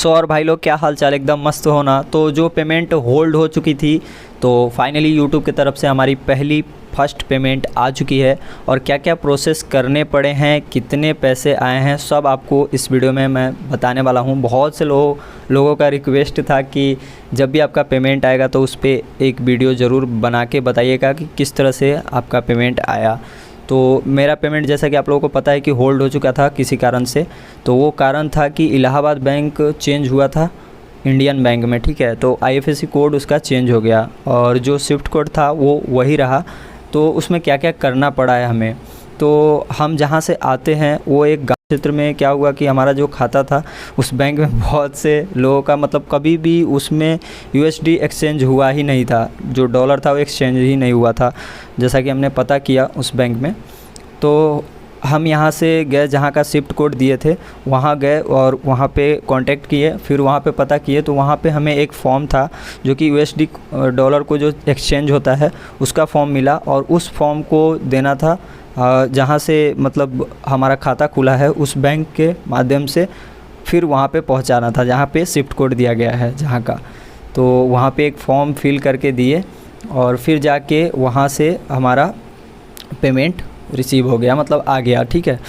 सो और भाई लोग क्या हाल चाल, एकदम मस्त होना। तो जो पेमेंट होल्ड हो चुकी थी, तो फाइनली यूट्यूब की तरफ से हमारी पहली फर्स्ट पेमेंट आ चुकी है। और क्या क्या प्रोसेस करने पड़े हैं, कितने पैसे आए हैं, सब आपको इस वीडियो में मैं बताने वाला हूं। बहुत से लोगों का रिक्वेस्ट था कि जब भी आपका पेमेंट आएगा तो उस पर एक वीडियो ज़रूर बना के बताइएगा कि किस तरह से आपका पेमेंट आया। तो मेरा पेमेंट जैसा कि आप लोगों को पता है कि होल्ड हो चुका था किसी कारण से। तो वो कारण था कि इलाहाबाद बैंक चेंज हुआ था इंडियन बैंक में, ठीक है। तो IFSC कोड उसका चेंज हो गया और जो स्विफ्ट कोड था वो वही रहा। तो उसमें क्या क्या करना पड़ा है हमें, तो हम जहाँ से आते हैं वो एक गाँव क्षेत्र में क्या हुआ कि हमारा जो खाता था उस बैंक में बहुत से लोगों का मतलब कभी भी उसमें USD एक्सचेंज हुआ ही नहीं था। जो डॉलर था वो एक्सचेंज ही नहीं हुआ था, जैसा कि हमने पता किया उस बैंक में। तो हम यहाँ से गए, जहाँ का शिफ्ट कोड दिए थे वहाँ गए और वहाँ पे कांटेक्ट किए। फिर वहाँ पे पता किए तो वहाँ पे हमें एक फॉर्म था जो कि USD डॉलर को जो एक्सचेंज होता है उसका फॉर्म मिला, और उस फॉर्म को देना था जहाँ से मतलब हमारा खाता खुला है उस बैंक के माध्यम से। फिर वहाँ पे पहुँचाना था जहाँ पे शिफ्ट कोड दिया गया है जहाँ का। तो वहाँ पे एक फॉर्म फिल करके दिए और फिर जाके वहाँ से हमारा पेमेंट रिसीव हो गया, मतलब आ गया, ठीक है।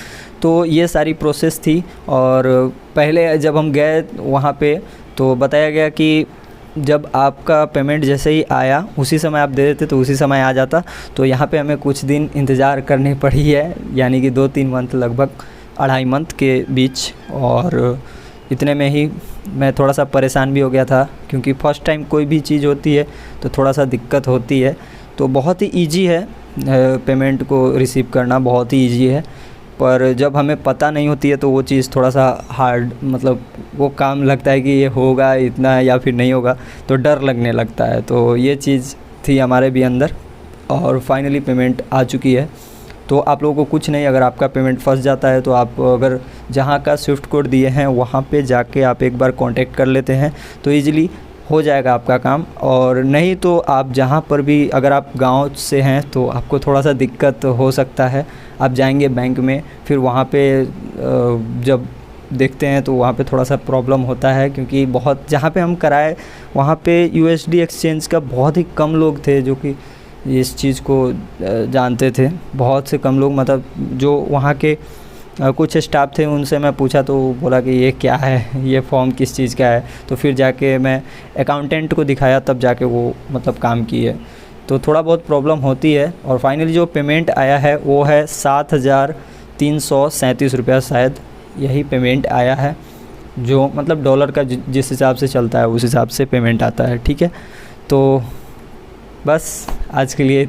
तो ये सारी प्रोसेस थी। और पहले जब हम गए वहाँ पे तो बताया गया कि जब आपका पेमेंट जैसे ही आया उसी समय आप दे देते तो उसी समय आ जाता। तो यहाँ पे हमें कुछ दिन इंतज़ार करनी पड़ी है, यानी कि 2-3 मंथ, लगभग 2.5 मंथ के बीच। और इतने में ही मैं थोड़ा सा परेशान भी हो गया था, क्योंकि फ़र्स्ट टाइम कोई भी चीज़ होती है तो थोड़ा सा दिक्कत होती है। तो बहुत ही ईजी है पेमेंट को रिसीव करना, बहुत ही ईजी है। पर जब हमें पता नहीं होती है तो वो चीज़ थोड़ा सा हार्ड, मतलब वो काम लगता है कि ये होगा इतना या फिर नहीं होगा, तो डर लगने लगता है। तो ये चीज़ थी हमारे भी अंदर और फाइनली पेमेंट आ चुकी है। तो आप लोगों को कुछ नहीं, अगर आपका पेमेंट फंस जाता है तो आप अगर जहाँ का स्विफ्ट कोड दिए हैं वहाँ पे जाके आप एक बार कांटेक्ट कर लेते हैं तो ईज़िली हो जाएगा आपका काम। और नहीं तो आप जहाँ पर भी, अगर आप गांव से हैं तो आपको थोड़ा सा दिक्कत हो सकता है। आप जाएंगे बैंक में, फिर वहाँ पे जब देखते हैं तो वहाँ पे थोड़ा सा प्रॉब्लम होता है, क्योंकि बहुत जहाँ पे हम कराए वहाँ पे USD एक्सचेंज का बहुत ही कम लोग थे जो कि इस चीज़ को जानते थे। बहुत से कम लोग, मतलब जो वहाँ के कुछ स्टाफ थे उनसे मैं पूछा तो बोला कि ये क्या है, ये फॉर्म किस चीज़ का है। तो फिर जाके मैं अकाउंटेंट को दिखाया, तब जाके वो मतलब काम किए। तो थोड़ा बहुत प्रॉब्लम होती है। और फाइनली जो पेमेंट आया है वो है 7,337 रुपया, शायद यही पेमेंट आया है। जो मतलब डॉलर का जिस हिसाब से चलता है उस हिसाब से पेमेंट आता है, ठीक है। तो बस आज के लिए